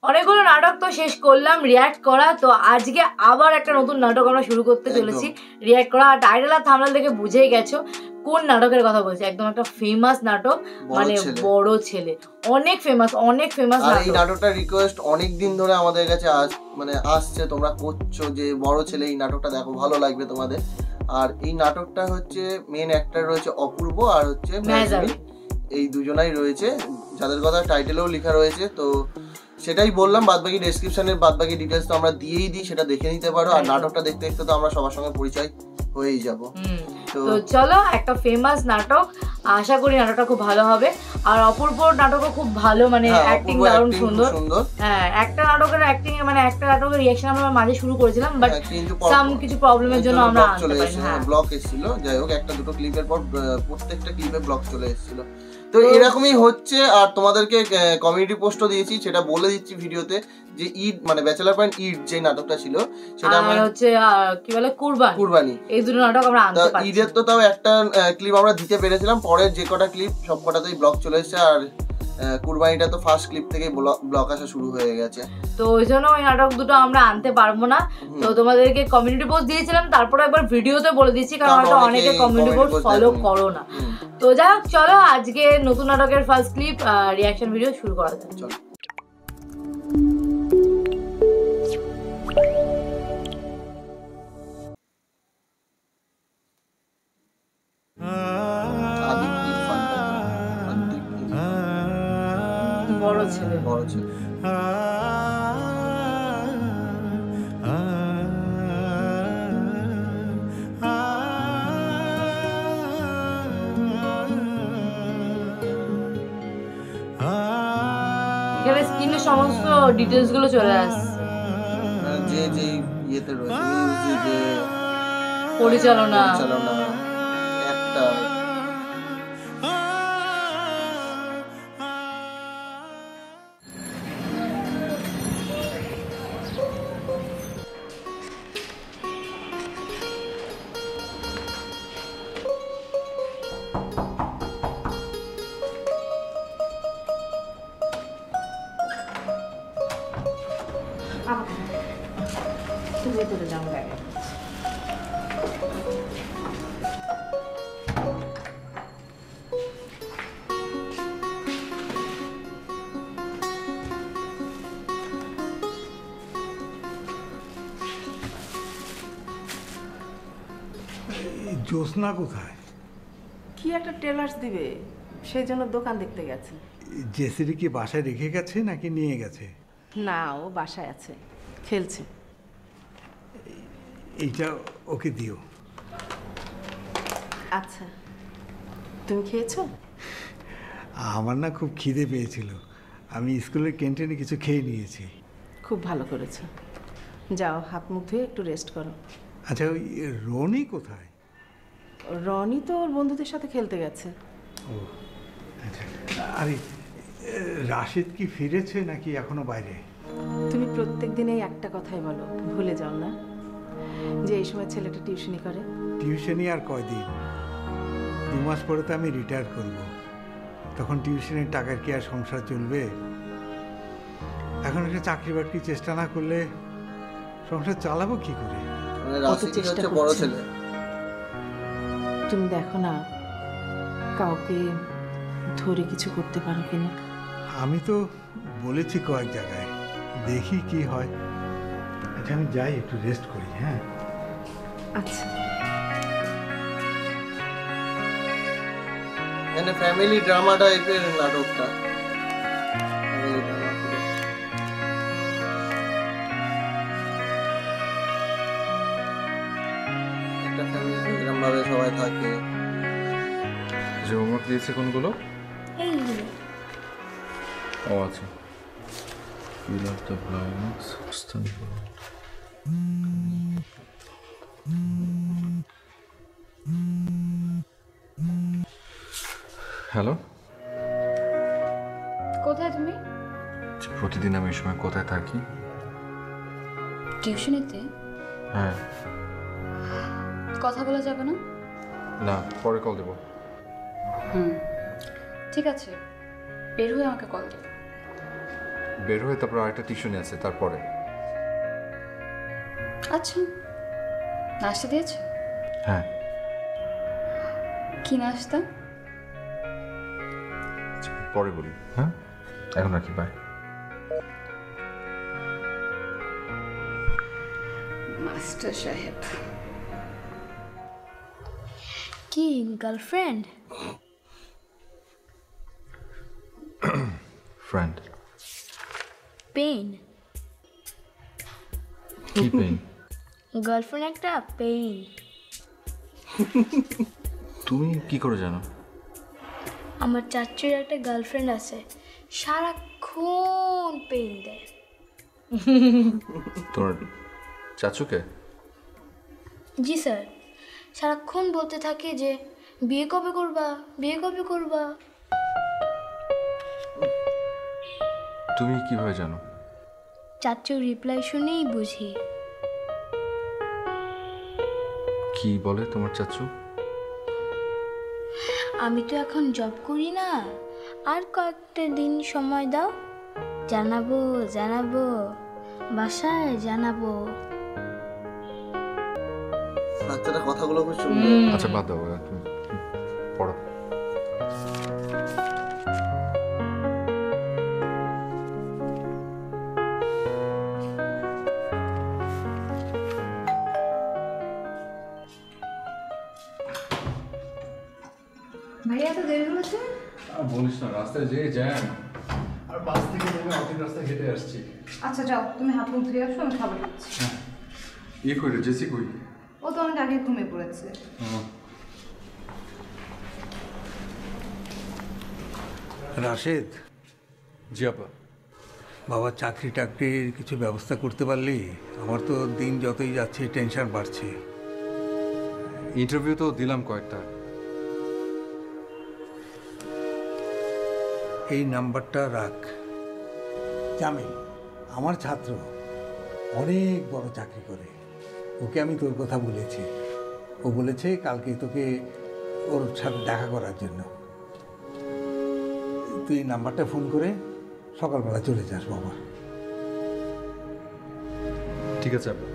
অনেকগুলো নাটক তো শেষ করলাম রিয়্যাক্ট করা, তো আজকে আবার একটা নতুন নাটক আমরা শুরু করতে চলেছি রিয়্যাক্ট করা। টাইটেল আর থাম্বনেল দেখে বুঝেই গেছো কোন নাটকের কথা বলছি। একদম একটা ফেমাস নাটক, মানে বড় ছেলে, অনেক ফেমাস আর এই নাটকটা রিকোয়েস্ট অনেক দিন ধরে আমাদের কাছে মানে আসছে, তোমরা করছো যে বড় ছেলে এই নাটকটা দেখো, ভালো লাগবে তোমাদের। আর এই নাটকটা হচ্ছে মেন অ্যাক্টর রয়েছে অপূর্ব আর হচ্ছে মেহজাবিন, এই দুজনাই রয়েছে যাদের কথা টাইটেলেও লেখা রয়েছে। তো সেটাই বললাম, বাদবাকি ডেসক্রিপশনের বাদবাকি ডিটেলস তো আমরা দিয়েই দিই, সেটা দেখে নিতে পারো। আর নাটকটা দেখতে দেখতে তো আমরা সবার সঙ্গে পরিচয় হয়েই যাব। তো চলো, একটা ফেমাস নাটক, আশা করি নাটকটা খুব ভালো হবে। আর অপূর্ব নাটকও খুব ভালো, মানে অ্যাক্টিং দারুণ সুন্দর। হ্যাঁ, একটা নাটকের অ্যাক্টিং মানে একটা নাটকের রিঅ্যাকশন আমরা মাঝে শুরু করেছিলাম, বাট সাম কিছু প্রবলেমের জন্য আমরা চলে এসেছি, ব্লক এসেছিল। যাই হোক, একটা দুটো ক্লিপের পর প্রত্যেকটা ক্লিপে ব্লক চলে এসেছিল। তো এরকমই হচ্ছে। আর তোমাদেরকে কমিউনিটি পোস্টও দিয়েছি, সেটা বলে দিচ্ছি ভিডিওতে, যে ঈদ মানে ব্যাচেলার পয়েন্ট ঈদ যে নাটকটা ছিল সেটা আমরা হচ্ছে কি বলে কুরবানি, এই দুটো নাটক আমরা আনতে পারছি। ঈদের তো তাও একটা ক্লিপ আমরা দিতে পেরেছিলাম, পরের যে কটা ক্লিপ সব কটাতেই ব্লক চলে এসেছে। আর কুরবানিটা তো ফার্স্ট ক্লিপ থেকেই ব্লক আসা শুরু হয়ে গেছে, তো ওই জন্য ওই নাটক দুটো আমরা আনতে পারবো না। তো তোমাদেরকে কমিউনিটি পোস্ট দিয়েছিলাম, তারপরে একবার ভিডিওতে বলে দিচ্ছি, কারণ হয়তো অনেকে কমিউনিটি পোস্ট ফলো করো না। তো যাই হোক, চলো আজকে নতুন নাটকের ফার্স্ট ক্লিপ রিঅ্যাকশন ভিডিও শুরু করা যাক। চলো। বড় ছেলে এখানে স্ক্রিনে সমস্ত ডিটেইলস গুলো চলে আসছে, যে যে ইয়েতে রয়েছে, মিউজিকে, পরিচালনা একটা ভেতরে যাও ব্যাগে। জ্যোৎস্না কোথায়? কি একটা টেলার্স দিবে, সেই জন্য দোকান দেখতে গেছে। জেসিরি কি বাসায় রেখে গেছে নাকি নিয়ে গেছে? না, ও বাসায় আছে, খেলছে। এইটা ওকে দিও। আচ্ছা, তুমি খেয়েছো? আমার না খুব খিদে পেয়েছিল, আমি স্কুলের ক্যান্টিনে কিছু খেয়ে নিয়েছি। খুব ভালো করেছো, যাও হাত মুখ ধুয়ে একটু রেস্ট করো। আচ্ছা, ওই রনি কোথায়? রনি তো ওর বন্ধুদের সাথে খেলতে গেছে। ও আচ্ছা, আরে রাশিদ কি ফিরেছে নাকি এখনো বাইরে? তুমি প্রত্যেক দিনেই একটা কথাই বলো, ভুলে যাও না যে এই সময় ছেলেটা টিউশনি করে। টিউশনি আর কয়দিন, 2 মাস পরে তো আমি রিটায়ার করব, তখন টিউশনের টাকার কি আর সংসার চলবে? এখন একটা চাকরি বাকরি চেষ্টা না করলে সংসার চালাবো কি করে? তুমি দেখো না কাউকে ধরে কিছু করতে পারো কিনা। আমি তো বলেছি কয়েক জায়গায়, দেখি কি হয়। আচ্ছা, আমি যাই একটু রেস্ট করি। হ্যাঁ আচ্ছা। মানে ফ্যামিলি ড্রামা টাইপের নাটকটা, একটা ফ্যামিলি এরকম ভাবে সবাই থাকে। যে হোমওয়ার্ক দিয়েছে কোনগুলো? এইগুলো। ও আচ্ছা, Fill up the blanks. Hello, কোথায় তুমি? প্রতিদিন আমি এই সময় কোথায় থাকি? টিউশনিতে। হ্যাঁ। কথা বলা যাবে না? না, পরে কল দেবো। ঠিক আছে, বের হয়ে আমাকে কল দেবে। বের হয়ে তারপর আরেকটা টিউশনি আছে তারপরে। আচ্ছা, নাস্তা দিয়েছো? হ্যাঁ। কি নাস্তা? পরে বলি। হ্যাঁ, এখন রাখি, বাই। মাস্টার সাহেব কি গার্লফ্রেন্ড? ফ্রেন্ড। পেইন? কি পেইন? গার্লফ্রেন্ড একটা পেইন। তুমি কি করে জানো? আমার চাচুর একটা গার্লফ্রেন্ড আছে, সারাক্ষণ পেইন দেয়। তোমার চাচুকে? জি স্যার, সারাক্ষণ বলতে থাকে যে বিয়ে কবে করবা, বিয়ে কবে করবা। তুমি কিভাবে জানো? চাচুর রিপ্লাই শুনেই বুঝি। কি বলে তোমার চাচু? আমি তো এখন জব করি না, আর কয়েকটা দিন সময় দাও, জানাবো জানাবো, বাসায় জানাবো। বাচ্চাটা কথাগুলো খুব সুন্দর। আচ্ছা বাদ দাও, তুমি পড়ো। ভাইয়া তো দেরি হচ্ছে। বলিস না, রাস্তায় যে জ্যাম, আর বাস থেকে নেমে অর্ধেক রাস্তায় হেঁটে আসছি। আচ্ছা যাও, তুমি হাত মুখ ধুয়ে আসো, আমি খাবার দিচ্ছি। ই কই রে, জেসি কই? ও তো অনেক আগে ঘুমিয়ে পড়েছে। রাশেদ, জি আপা। বাবা চাকরি টাকরির কিছু ব্যবস্থা করতে পারলি? আমার তো দিন যতই যাচ্ছে টেনশন বাড়ছে। ইন্টারভিউ তো দিলাম কয়েকটা। এই নাম্বারটা রাখ। জামিল আমার ছাত্র, অনেক বড় চাকরি করে। ওকে আমি তোর কথা বলেছি, ও বলেছে কালকে তোকে ওর সাথে দেখা করার জন্য। তুই এই নাম্বারটা ফোন করে সকালবেলা চলে যাস বাবা। ঠিক আছে আপা।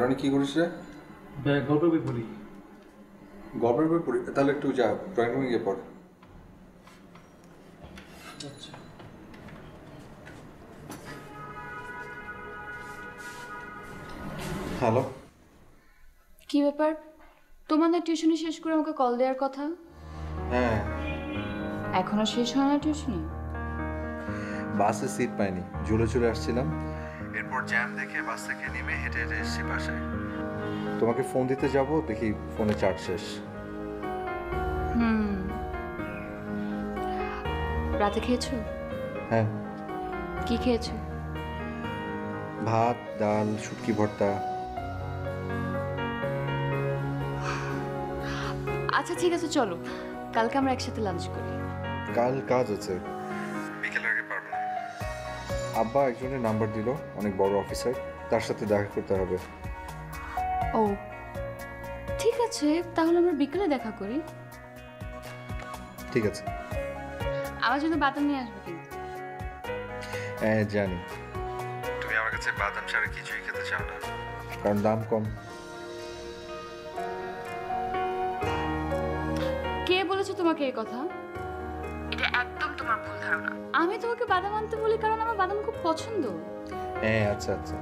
রনি কি করিস রে? গল্পের বই পড়ি। গল্পের বই পড়ি? তাহলে একটু যা, ড্রয়িং রুমে গিয়ে পড়। হ্যালো। কি ব্যাপার, তোমাদের টিউশনি শেষ করে আমাকে কল দেওয়ার কথা? হ্যাঁ, এখনো শেষ হয় না টিউশনি? বাসে সিট পাইনি, ঝুলে ঝুলে আসছিলাম। এরপর জ্যাম দেখে বাস থেকে নেমে হেঁটে হেঁটে এসেছি বাসায়। তোমাকে ফোন দিতে যাব, দেখি ফোনে চার্জ শেষ। রাতে খেয়েছো? হ্যাঁ। কি খেয়েছো? ভাত, ডাল, শুটকি ভর্তা। আচ্ছা ঠিক আছে, চলো কালকে আমরা একসাথে লাঞ্চ করি। কাল কাজ আছে, বিকেলের আগে পারবো না। আব্বা একজনের নাম্বার দিল, অনেক বড় অফিসার, তার সাথে দেখা করতে হবে। ও ঠিক আছে, তাহলে আমরা বিকেলে দেখা করি। ঠিক আছে। আমার জন্য বাদাম নিয়ে আসবে কিন্তু। হ্যাঁ জানি, তুমি আমার কাছে বাদাম ছাড়া কিছুই খেতে চাও না, কারণ দাম কম। কে বলেছে তোমাকে এই কথা? এটা একদম তোমার ভুল ধারণা। আমি তোমাকে বাদাম আনতে বলি কারণ আমার বাদাম খুব পছন্দ। হ্যাঁ আচ্ছা আচ্ছা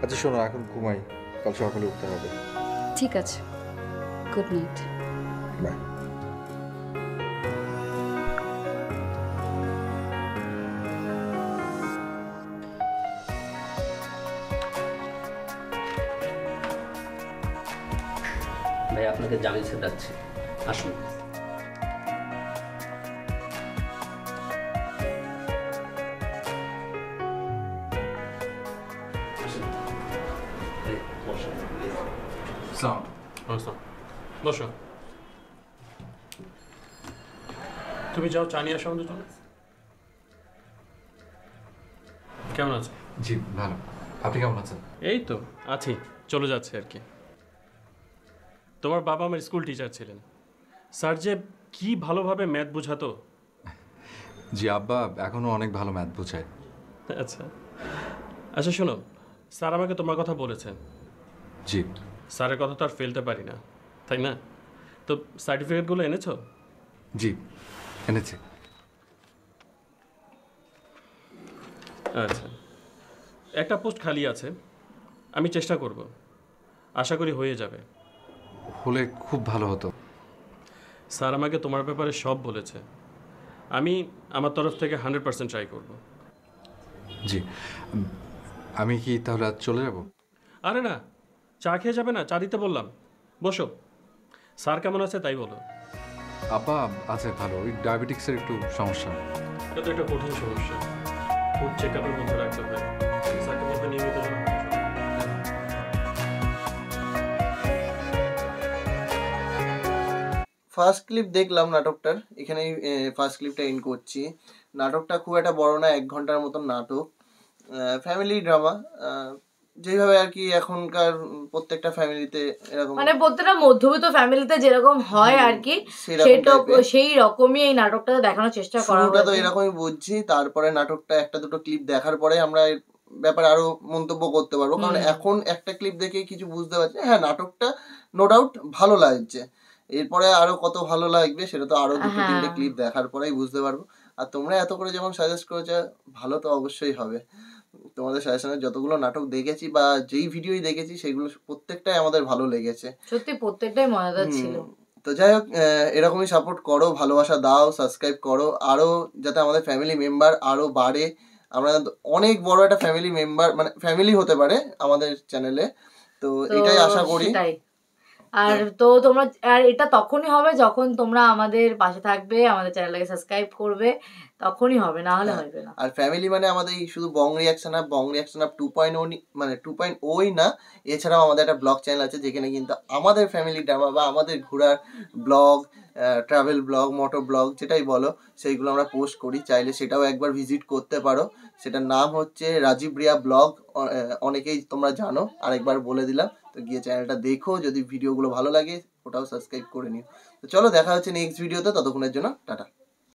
আচ্ছা, শোনো এখন ঘুমাই, কাল সকালে উঠতে হবে। ঠিক আছে, গুড নাইট। বাই। ভাই আপনাকে জামিল স্যার ডাকছে, আসুন। বসেন। এই, বসেন, please। বসো। তুমি যাও, চা নিয়ে আসো আমাদের জন্য। কেমন আছো? জি ভালো, আপনি কেমন আছেন? এই তো আছি, চলে যাচ্ছে আর কি। তোমার বাবা আমার স্কুল টিচার ছিলেন। স্যার যে কি ভালোভাবে ম্যাথ বোঝাতো। জি আব্বা এখনও অনেক ভালো ম্যাথ বোঝায়। আচ্ছা আচ্ছা, শোনো, স্যার আমাকে তোমার কথা বলেছেন। জি। স্যারের কথা তো আর ফেলতে পারি না, তাই না? তো সার্টিফিকেটগুলো এনেছো? জি এনেছি। আচ্ছা, একটা পোস্ট খালি আছে, আমি চেষ্টা করব, আশা করি হয়ে যাবে। হলে খুব ভালো হতো। স্যার আমাকে তোমার ব্যাপারে সব বলেছে, আমি আমার তরফ থেকে 100% ট্রাই করব। জি, আমি কি তাহলে আজ চলে যাব? আরে না, চা খেয়ে যাবে না? চা দিতে বললাম, বসো। স্যার কেমন আছে তাই বলো। আব্বা আছে ভালো, ওই ডায়াবেটিক্সের একটু সমস্যা। এটা তো একটা কঠিন সমস্যা, খুব চেক আপের মধ্যে রাখতে হয়। স্যারকে বলতে নিয়মিত যেন হাঁটা চলে। ফার্স্ট ক্লিপ দেখলাম নাটকটার, এখানেই ফার্স্ট ক্লিপটা এন্ড করছি। নাটকটা খুব একটা বড় না, 1 ঘন্টার মতন নাটক, ফ্যামিলি ড্রামা, যেভাবে আর কি এখনকার প্রত্যেকটা ফ্যামিলিতে এরকম, মানে প্রত্যেকটা মধ্যবিত্ত ফ্যামিলিতে যেরকম হয় আর কি, সেটা সেই রকমই এই নাটকটা দেখানোর চেষ্টা করা শুরুটা তো হয়েছে। এরকমই বুঝছি, তারপরে নাটকটা একটা দুটো ক্লিপ দেখার পরে আমরা এর ব্যাপারে আরো মন্তব্য করতে পারবো, কারণ এখন একটা ক্লিপ দেখে কিছু বুঝতে পারছি, হ্যাঁ নাটকটা নো ডাউট ভালো লাগছে, এরপরে আরো কত ভালো লাগবে সেটা তো আরো দুটো তিনটে ক্লিপ দেখার পরেই বুঝতে পারবো। আর তোমরা এত করে যখন সাজেস্ট করেছো, ভালো তো অবশ্যই হবে। তোমাদের সাজেশনে যতগুলো নাটক দেখেছি বা যেই ভিডিওই দেখেছি সেগুলো প্রত্যেকটাই আমাদের ভালো লেগেছে, সত্যি প্রত্যেকটাই মজাদার ছিল। তো যাই হোক, এরকমই সাপোর্ট করো, ভালোবাসা দাও, সাবস্ক্রাইব করো, আরো যাতে আমাদের ফ্যামিলি মেম্বার আরো বাড়ে। আমরা অনেক বড় একটা ফ্যামিলি মেম্বার, মানে ফ্যামিলি হতে পারে আমাদের চ্যানেলে, তো এটাই আশা করি। আর তো তোমরা, আর এটা তখনই হবে যখন তোমরা আমাদের পাশে থাকবে, আমাদের চ্যানেলটাকে সাবস্ক্রাইব করবে, তখনই হবে, না হলে হবে না। আর ফ্যামিলি মানে আমাদের এই শুধু বং রিয়াকশন আপ 2.0 মানে 2.0ই না, এছাড়াও আমাদের একটা ব্লগ চ্যানেল আছে যেখানে কিন্তু আমাদের ফ্যামিলি ড্রামা বা আমাদের ঘোরার blog, travel blog, motor blog যেটাই বলো, সেইগুলো আমরা পোস্ট করি, চাইলে সেটাও একবার ভিজিট করতে পারো। সেটার নাম হচ্ছে রাজীব রিয়া ব্লগ, অনেকেই তোমরা জানো, আরেকবার বলে দিলাম। তো গিয়ে চ্যানেলটা দেখো, যদি ভিডিওগুলো ভালো লাগে ওটাও সাবস্ক্রাইব করে নিও। তো চলো দেখা হচ্ছে নেক্সট ভিডিওতে, ততক্ষণের জন্য টাটা।